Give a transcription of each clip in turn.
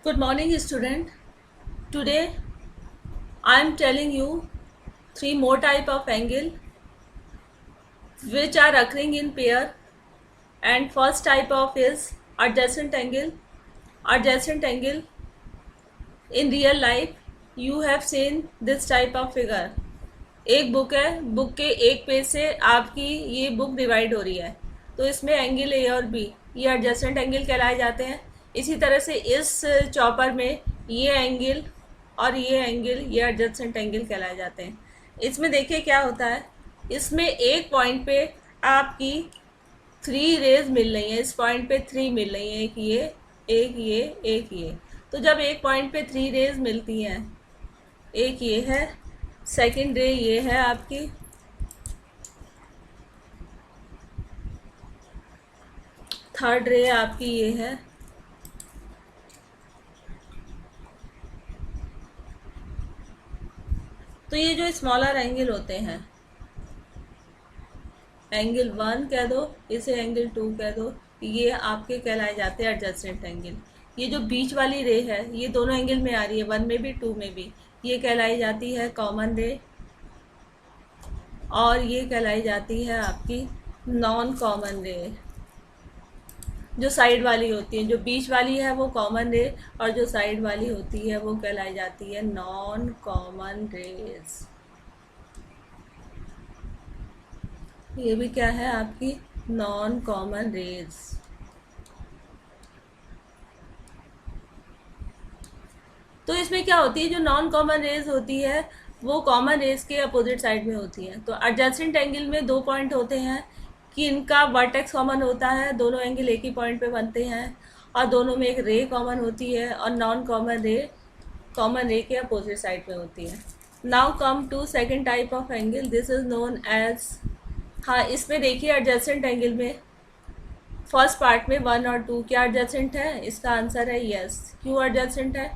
Good morning, student. Today I am telling you three more type of angle which are occurring in pair. And first type of is adjacent angle. Adjacent angle in real life you have seen this type of figure. एक book है, book के एक page से आपकी ये book divide हो रही है, तो इसमें एंगल ए और बी ये एडजेसेंट एंगल कहलाए जाते हैं। इसी तरह से इस चॉपर में ये एंगल और ये एंगल ये एडजेसेंट एंगल कहलाए जाते हैं। इसमें देखिए क्या होता है, इसमें एक पॉइंट पे आपकी थ्री रेज मिल रही हैं, इस पॉइंट पे थ्री मिल रही हैं, एक ये एक ये एक ये। तो जब एक पॉइंट पे थ्री रेज मिलती हैं, एक ये है, सेकंड रे ये है आपकी, थर्ड रे आपकी ये है, तो ये जो स्मॉलर एंगल होते हैं, एंगल वन कह दो, इसे एंगल टू कह दो, ये आपके कहलाए जाते हैं एडजेसेंट एंगल। ये जो बीच वाली रे है ये दोनों एंगल में आ रही है, वन में भी टू में भी, ये कहलाई जाती है कॉमन रे और ये कहलाई जाती है आपकी नॉन कॉमन रे। जो साइड वाली होती है, जो बीच वाली है वो कॉमन रे और जो साइड वाली होती है वो कहलाई जाती है नॉन कॉमन रेज। ये भी क्या है आपकी नॉन कॉमन रेज। तो इसमें क्या होती है, जो नॉन कॉमन रेज होती है वो कॉमन रेज के अपोजिट साइड में होती है। तो एडजेसेंट एंगल में दो पॉइंट होते हैं कि इनका वर्टेक्स कॉमन होता है, दोनों एंगल एक ही पॉइंट पे बनते हैं और दोनों में एक रे कॉमन होती है और नॉन कॉमन रे के अपोजिट साइड में होती है। Now come to second type of angle, this is known as, हाँ इसमें देखिए एडजेसेंट एंगल में फर्स्ट पार्ट में वन और टू क्या एडजेसेंट है, इसका आंसर है यस। क्यों एडजेसेंट है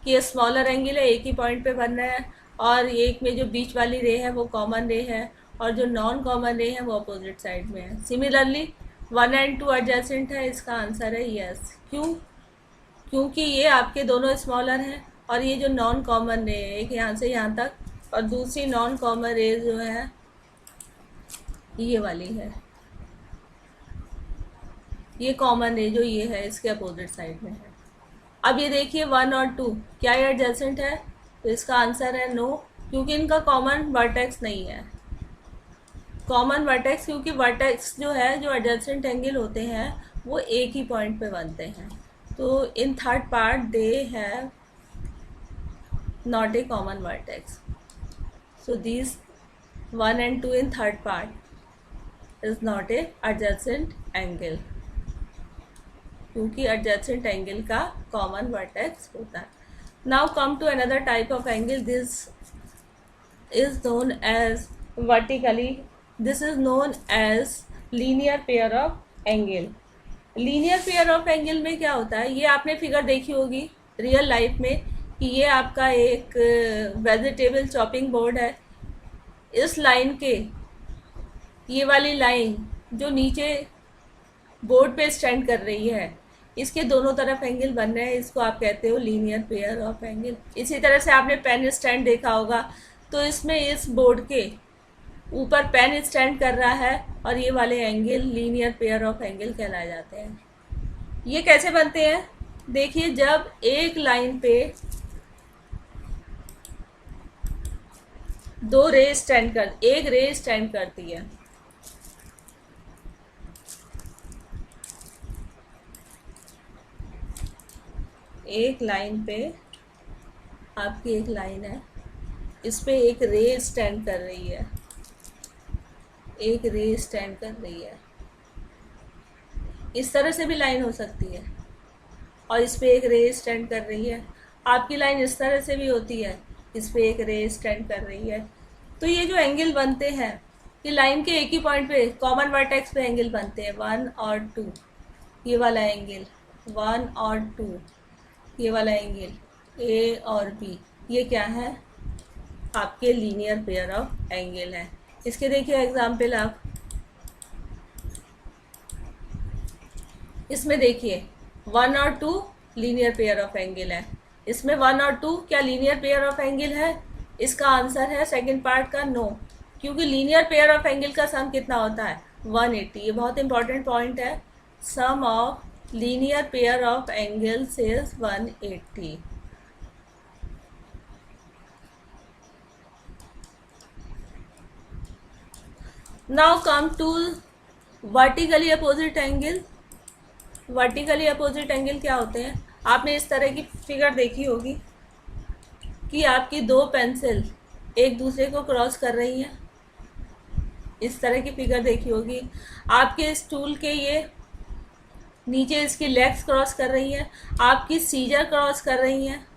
कि ये स्मॉलर एंगल है, एक ही पॉइंट पे बन रहा है और एक में जो बीच वाली रे है वो कॉमन रे है और जो नॉन कॉमन रे है वो अपोजिट साइड में है। Similarly one and two adjacent है, इसका आंसर है यस। क्यों? क्योंकि ये आपके दोनों स्मॉलर हैं और ये जो नॉन कॉमन रे है एक यहाँ से यहाँ तक और दूसरी नॉन कॉमन रे जो है ये वाली है, ये कॉमन रे जो ये है इसके अपोजिट साइड में है। अब ये देखिए वन और टू क्या ये एडजेसेंट है, तो इसका आंसर है नो, क्योंकि इनका कॉमन वर्टेक्स नहीं है। कॉमन वर्टेक्स, क्योंकि वर्टेक्स जो है जो एडजेसेंट एंगल होते हैं वो एक ही पॉइंट पे बनते हैं। तो in third part they have not a common vertex, so this one and two in third part is not a adjacent angle, क्योंकि एडजेसेंट एंगल का कॉमन वर्टेक्स होता है। Now come to another type of angle, this is known as vertically, this is known as linear pair of angle. Linear pair of angle में क्या होता है, ये आपने फिगर देखी होगी रियल लाइफ में कि ये आपका एक वेजिटेबल चॉपिंग बोर्ड है। इस लाइन के, ये वाली लाइन जो नीचे बोर्ड पे स्टैंड कर रही है, इसके दोनों तरफ एंगल बन रहे हैं, इसको आप कहते हो लीनियर पेयर ऑफ एंगल। इसी तरह से आपने पेन स्टैंड देखा होगा, तो इसमें इस बोर्ड के ऊपर पेन स्टैंड कर रहा है और ये वाले angle linear pair of angle कहलाए जाते हैं। ये कैसे बनते हैं, देखिए जब एक लाइन पे दो रे स्टैंड कर, एक रे स्टैंड करती है, एक लाइन पे आपकी एक लाइन है, इस पे एक रे स्टैंड कर रही है, एक रे स्टैंड कर रही है। इस तरह से भी लाइन हो सकती है और इस पे एक रे स्टैंड कर रही है। आपकी लाइन इस तरह से भी होती है, इस पे एक रे स्टैंड कर रही है। तो ये जो एंगल बनते हैं ये लाइन के एक ही पॉइंट पे कॉमन वर्टेक्स पे एंगल बनते हैं, वन और टू, ये वाला एंगल वन और टू, ये वाला एंगल ए और बी, ये क्या है आपके लीनियर पेयर ऑफ एंगल है। इसके देखिए एग्जाम्पल आप, इसमें देखिए वन और two linear pair of angle है। इसमें 1 और 2 क्या लीनियर पेयर ऑफ एंगल है? इसका आंसर है सेकंड पार्ट का नो, क्योंकि लीनियर पेयर ऑफ एंगल का सम कितना होता है? 180। ये बहुत इंपॉर्टेंट पॉइंट है। Sum of linear pair of angles is 180। Now come to vertically opposite angle. Vertically opposite angle क्या होते हैं? आपने इस तरह की फिगर देखी होगी कि आपकी दो पेंसिल एक दूसरे को क्रॉस कर रही हैं। इस तरह की फिगर देखी होगी। आपके स्टूल के ये नीचे इसकी लेग्स क्रॉस कर रही हैं, आपकी सीजर क्रॉस कर रही हैं।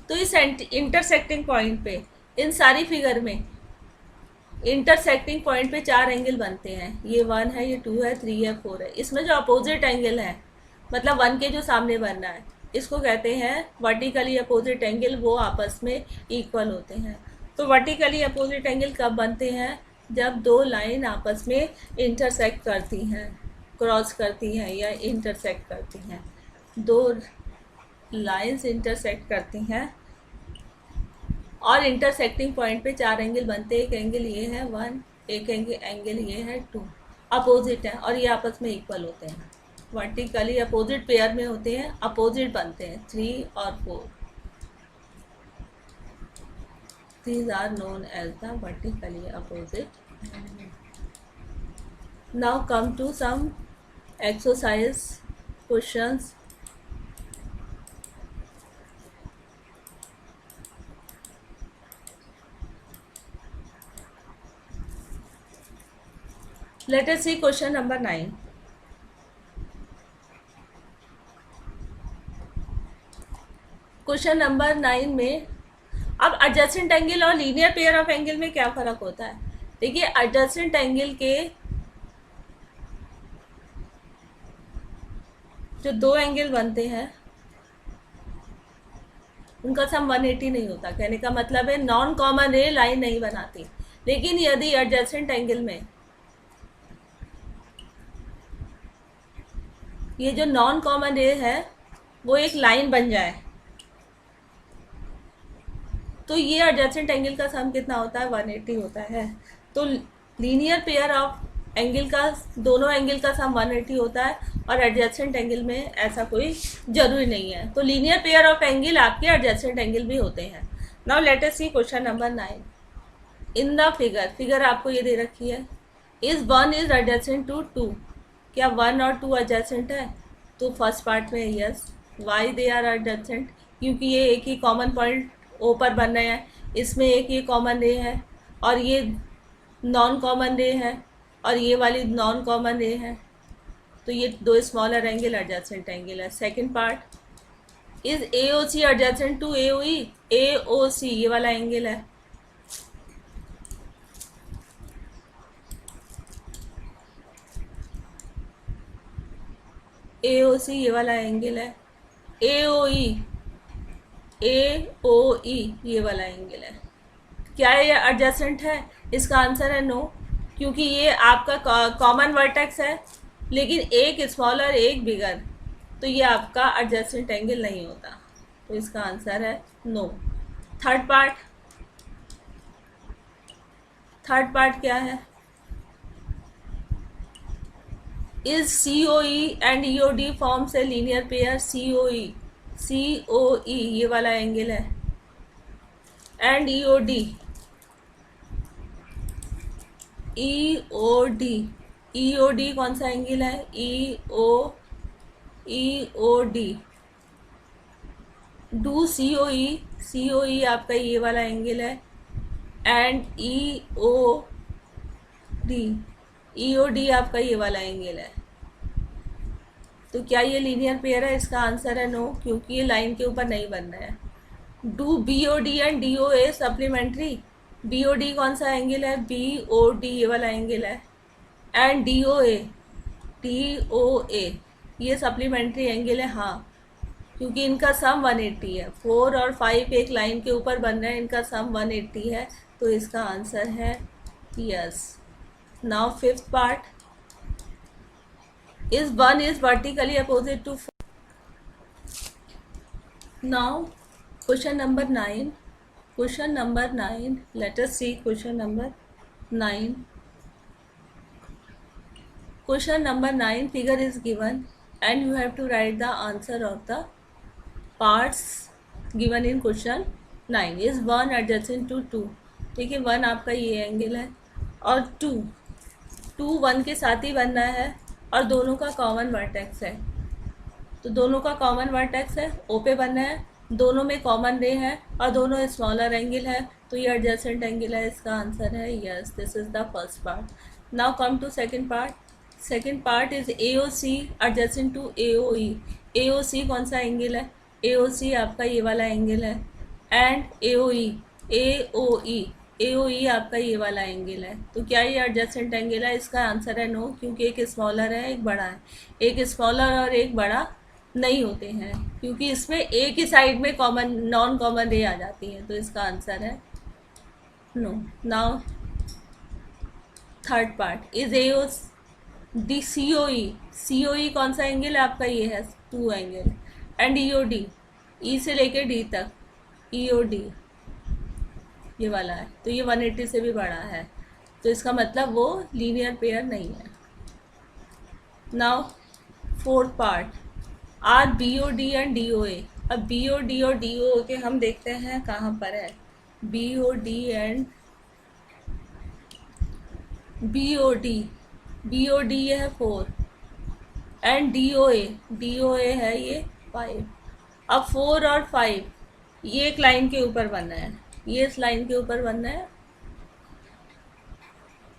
तो इस इंटरसेक्टिंग पॉइंट पे, इन सारी फिगर में इंटरसेक्टिंग पॉइंट पे 4 एंगल बनते हैं। ये 1 है, ये 2 है, 3 है, 4 है। इसमें जो अपोजिट एंगल है, मतलब 1 के जो सामने बनना है, इसको कहते हैं वर्टिकली अपोजिट एंगल। वो आपस में इक्वल होते हैं। तो वर्टिकली अपोजिट एंगल कब बनते हैं? जब दो लाइन आपस में इंटरसेक्ट करती हैं, क्रॉस करती हैं या इंटरसेक्ट करती हैं। दो लाइंस इंटरसेक्ट करती हैं और इंटरसेक्टिंग पॉइंट पे 4 एंगल बनते हैं। एक एंगल ये है 1, एक एंगल ये है 2, अपोजिट है और ये आपस में इक्वल होते हैं। वर्टिकली अपोजिट पेयर में होते हैं, अपोजिट बनते हैं 3 और 4। These are known as the vertically opposite. Now come to some exercise questions. Let us see question number 9. Question number 9 में अब एडजेसेंट एंगल और लीनियर पेयर ऑफ एंगल में क्या फ़र्क होता है? देखिए, एडजेसेंट एंगल के जो दो एंगल बनते हैं उनका सम 180 नहीं होता। कहने का मतलब है नॉन कॉमन रे लाइन नहीं बनाती। लेकिन यदि एडजेसेंट एंगल में ये जो नॉन कॉमन रे है वो एक लाइन बन जाए, तो ये एडजेसेंट एंगल का सम कितना होता है? 180 होता है। तो लीनियर पेयर ऑफ एंगल का, दोनों एंगल का सम 180 होता है और एडजेसेंट एंगल में ऐसा कोई जरूरी नहीं है। तो लीनियर पेयर ऑफ एंगल आपके एडजेसेंट एंगल भी होते हैं। Now let us see question number 9। In the figure आपको ये दे रखी है, इज 1 इज एडजेसेंट टू 2। क्या 1 और 2 एडजेसेंट है? तो फर्स्ट पार्ट में yes. Why they are adjacent? क्योंकि ये एक ही कॉमन पॉइंट ओ पर बन रहे हैं। इसमें एक ये कॉमन रे है और ये नॉन कॉमन रे है और ये वाली नॉन कॉमन रे है। तो ये दो स्मॉलर एंगल एडजेसेंट एंगल है। Second part, is A O C adjacent to A O E? A O C ये वाला एंगल है। ए ओ सी ये वाला एंगल है। ए ओ ई ये वाला एंगल है। क्या ये एडजेसेंट है? इसका आंसर है नो, क्योंकि ये आपका कॉमन वर्टेक्स है लेकिन एक स्मॉलर एक बिगर, तो ये आपका एडजेसेंट एंगल नहीं होता। तो इसका आंसर है नो। थर्ड पार्ट क्या है? Is C O E and E O D form से linear pair? C O E ये वाला एंगल है एंड ई ओ डी कौन सा एंगल है? ई O D. Do see O ई आपका ये वाला एंगल है एंड ई ओ डी आपका ये वाला एंगल है। तो क्या ये लीनियर पेयर है? इसका आंसर है नो, क्योंकि ये लाइन के ऊपर नहीं बन रहा है। Do B O D and D O A supplementary? B O D कौन सा एंगल है? बी ओ डी ये वाला एंगल है एंड डी ओ ए ये सप्लीमेंट्री एंगल है। हाँ, क्योंकि इनका सम 180 है। 4 और 5 एक लाइन के ऊपर बन रहे हैं, इनका सम 180 है। तो इसका आंसर है yes. Now fifth part, is 1 is vertically opposite to 4? Now question number 9. Question number 9. Let us see question number 9. Question number 9 figure is given and you have to write the answer of the parts given in question 9. Is 1 adjacent to 2? ठीक है, 1 आपका ये angle है और 2 1 के साथ ही बनना है और दोनों का कॉमन वर्टेक्स है, तो दोनों का कॉमन वर्टेक्स है, ओ पे बनना है, दोनों में कॉमन रे है और दोनों स्मॉलर एंगल है, तो ये एडजेसेंट एंगल है, इसका आंसर है yes, this is the first part. Now come to second part. Second part is AOC adjacent to AOE। AOC कौन सा एंगल है? AOC आपका ये वाला एंगल है एंड AOE आपका ये वाला एंगल है, तो क्या ये एडजेसेंट एंगल है? इसका आंसर है नो, क्योंकि एक स्मॉलर है एक बड़ा है, एक स्मॉलर और एक बड़ा नहीं होते हैं, क्योंकि इसमें एक ही साइड में कॉमन नॉन कॉमन रे आ जाती है, तो इसका आंसर है no. Now third part is AOD COE कौन सा एंगल है आपका? ये है 2 एंगल एंड EOD E से लेके D तक EOD ये वाला है, तो ये 180 से भी बड़ा है, तो इसका मतलब वो लीनियर पेयर नहीं है। Now fourth part are BOD and DOA। अब BOD और DOA के हम देखते हैं कहाँ पर है। BOD ये है 4 एंड DOA है ये 5। अब 4 और 5 ये एक लाइन के ऊपर बनना है, ये इस लाइन के ऊपर बनना है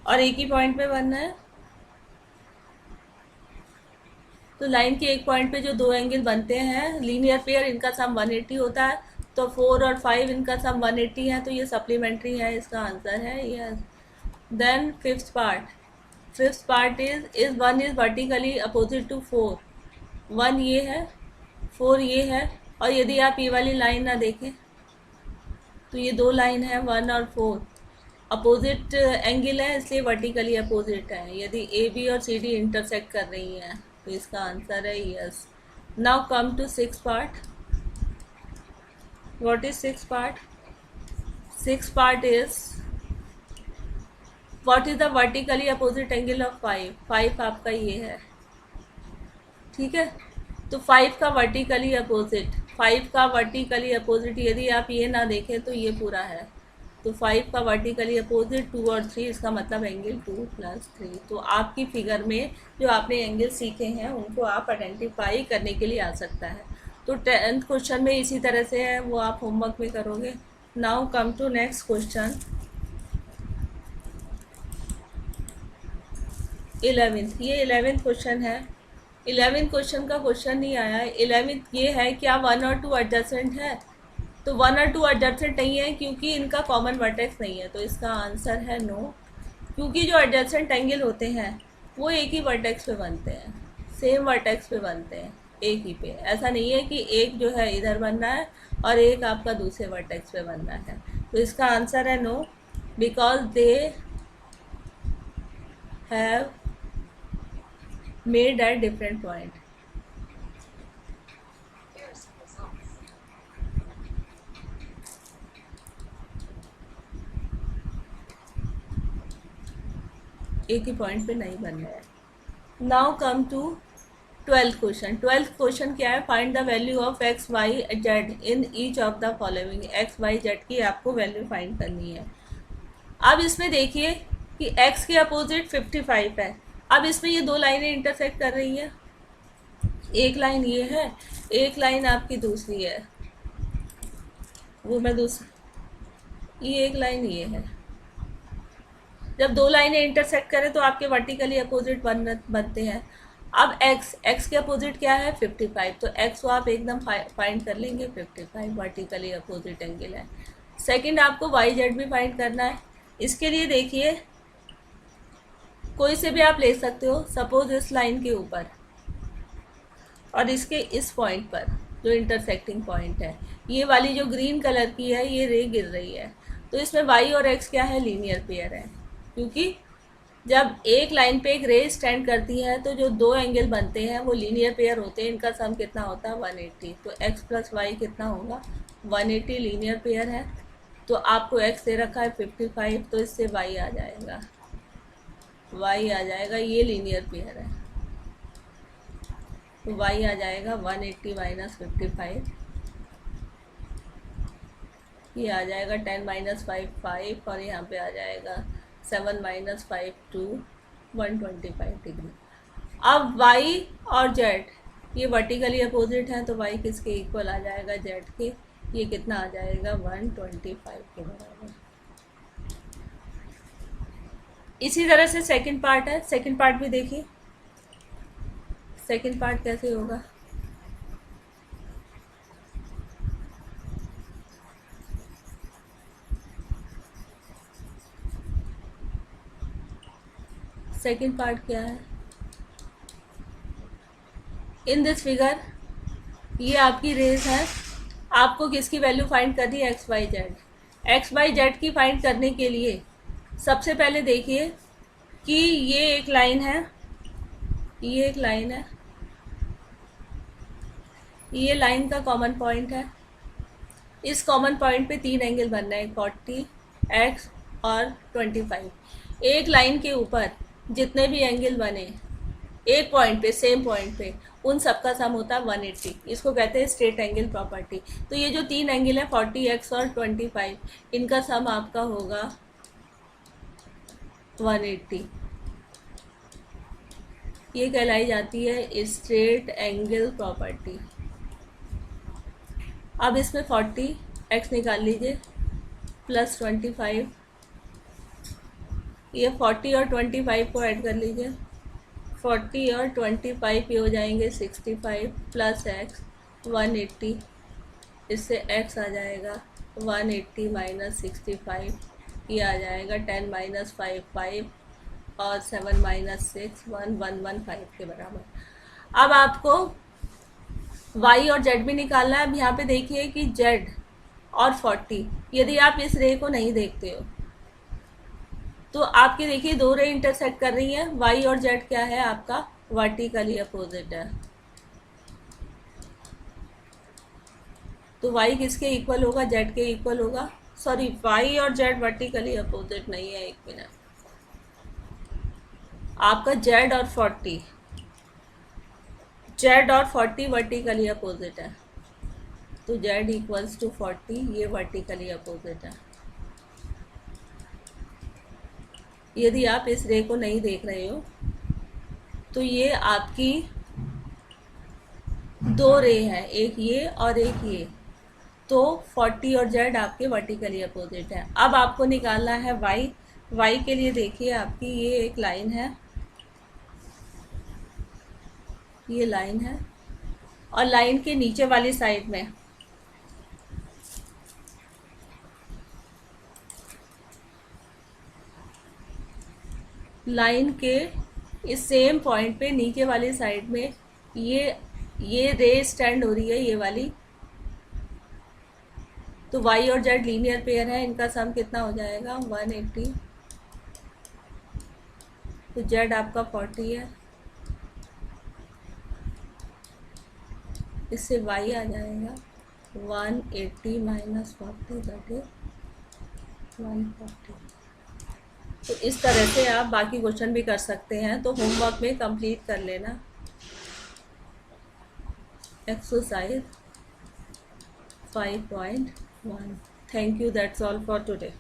और एक ही पॉइंट पे बनना है, तो लाइन के एक पॉइंट पे जो दो एंगल बनते हैं लीनियर पेयर, इनका सम 180 होता है, तो 4 और 5 इनका सम 180 है, तो ये सप्लीमेंट्री है, इसका आंसर है yes. Then fifth part is 1 is vertically opposite to 4। 1 ये है 4 ये है, और यदि आप ये वाली लाइन ना देखें तो ये दो लाइन है 1 और 4 अपोजिट एंगल है, इसलिए वर्टिकली अपोजिट है। यदि AB और CD इंटरसेक्ट कर रही हैं तो इसका आंसर है yes. Now come to six part. What is six part? Six part is what is the vertically opposite angle of 5? 5 आपका ये है, ठीक है, तो 5 का वर्टिकली अपोजिट यदि आप ये ना देखें तो ये पूरा है, तो 5 का वर्टिकली अपोजिट 2 और 3, इसका मतलब एंगल 2 + 3। तो आपकी फिगर में जो आपने एंगल सीखे हैं उनको आप आइडेंटिफाई करने के लिए आ सकता है। तो 10th क्वेश्चन में इसी तरह से है, वो आप होमवर्क में करोगे। Now come to next question 11th। ये 11th क्वेश्चन है। 11th क्वेश्चन का क्वेश्चन नहीं आया है। 11th ये है क्या 1 और 2 एडजेसेंट है? तो 1 और 2 एडजेसेंट नहीं है क्योंकि इनका कॉमन वर्टेक्स नहीं है, तो इसका आंसर है नो, क्योंकि जो एडजेसेंट एंगल होते हैं वो एक ही वर्टेक्स पे बनते हैं, सेम वर्टेक्स पे बनते हैं, एक ही पे। ऐसा नहीं है कि एक जो है इधर बनना है और एक आपका दूसरे वर्टेक्स पे बनना है, तो इसका आंसर है no, because they have made at different point. एक ही पॉइंट पे नहीं बनना है। Now come to 12th question. 12th question क्या है? Find the value of XYZ in each of the following. XYZ की आपको वैल्यू फाइंड करनी है। अब इसमें देखिए कि x के अपोजिट 55 है। अब इसमें ये दो लाइनें इंटरसेक्ट कर रही हैं, एक लाइन ये है, एक लाइन आपकी दूसरी है, वो मैं दूसरी, ये एक लाइन ये है। जब दो लाइनें इंटरसेक्ट करें तो आपके वर्टिकली अपोजिट बनते हैं। अब x के अपोजिट क्या है? 55, तो x को आप एकदम फाइंड कर लेंगे, 55 वर्टिकली अपोजिट एंगल है। सेकंड आपको YZ भी फाइंड करना है। इसके लिए देखिए कोई से भी आप ले सकते हो, सपोज इस लाइन के ऊपर और इसके इस पॉइंट पर जो इंटरसेक्टिंग पॉइंट है, ये वाली जो ग्रीन कलर की है ये रे गिर रही है, तो इसमें y और x क्या है? लीनियर पेयर है, क्योंकि जब एक लाइन पे एक रे स्टैंड करती है तो जो दो एंगल बनते हैं वो लीनियर पेयर होते हैं, इनका सम कितना होता है 180। तो x प्लस वाई कितना होगा 180, लीनियर पेयर है। तो आपको x दे रखा है 55, तो इससे y आ जाएगा, y आ जाएगा, ये लीनियर पेयर है तो y आ जाएगा 180 माइनस 55, ये आ जाएगा 10 माइनस 5 5, और यहाँ पे आ जाएगा 7 माइनस 5 2, 125 डिग्री। अब y और z ये वर्टिकली अपोजिट हैं, तो y किसके इक्वल आ जाएगा z के, ये कितना आ जाएगा 125 के बराबर। इसी तरह से सेकंड पार्ट है, सेकंड पार्ट भी देखिए, सेकंड पार्ट कैसे होगा। सेकंड पार्ट क्या है, इन दिस फिगर ये आपकी रेस है, आपको किसकी वैल्यू फाइंड करनी है X Y Z. X Y Z की फाइंड करने के लिए सबसे पहले देखिए कि ये एक लाइन है, ये एक लाइन है, ये लाइन का कॉमन पॉइंट है। इस कॉमन पॉइंट पे तीन एंगल बनना है, 40 x और 25। एक लाइन के ऊपर जितने भी एंगल बने एक पॉइंट पे, सेम पॉइंट पे, उन सबका सम होता है 180। इसको कहते हैं स्ट्रेट एंगल प्रॉपर्टी। तो ये जो तीन एंगल है 40x और 25, इनका सम आपका होगा 180। ये कहलाई जाती है स्ट्रेट एंगल प्रॉपर्टी। अब इसमें 40x निकाल लीजिए प्लस 25, ये 40 और 25 को ऐड कर लीजिए, 40 और 25 ये हो जाएंगे 65 प्लस x 180, इससे x आ जाएगा 180 माइनस 65, ये आ जाएगा 10 माइनस 5 5 और 7 माइनस 6 1 115 के बराबर। अब आपको y और z भी निकालना है। अब यहाँ पे देखिए कि z और 40, यदि आप इस रे को नहीं देखते हो तो आपके देखिए दो रे इंटरसेक्ट कर रही हैं, y और z क्या है आपका वर्टिकली अपोजिट है। तो y किसके इक्वल होगा, z के इक्वल होगा। सॉरी, y और z वर्टिकली अपोजिट नहीं है, एक मिनट, आपका z और 40 वर्टिकली अपोजिट है, तो z इक्वल्स टू 40, ये वर्टिकली अपोजिट है। यदि आप इस रे को नहीं देख रहे हो तो ये आपकी दो रे हैं, एक ये और एक ये, तो 40 और z आपके वर्टिकली अपोजिट है। अब आपको निकालना है y के लिए देखिए आपकी ये एक लाइन है, ये लाइन है, और लाइन के नीचे वाली साइड में लाइन के इस सेम पॉइंट पे नीचे वाली साइड में ये रे स्टैंड हो रही है, ये वाली। तो y और z लीनियर पेयर है, इनका सम कितना हो जाएगा 180। तो z आपका 40 है, इससे y आ जाएगा 180 माइनस 40 दैट इज 140। तो इस तरह से आप बाकी क्वेश्चन भी कर सकते हैं, तो होमवर्क में कंप्लीट कर लेना। Exercise 5.1। Thank you, that's all for today.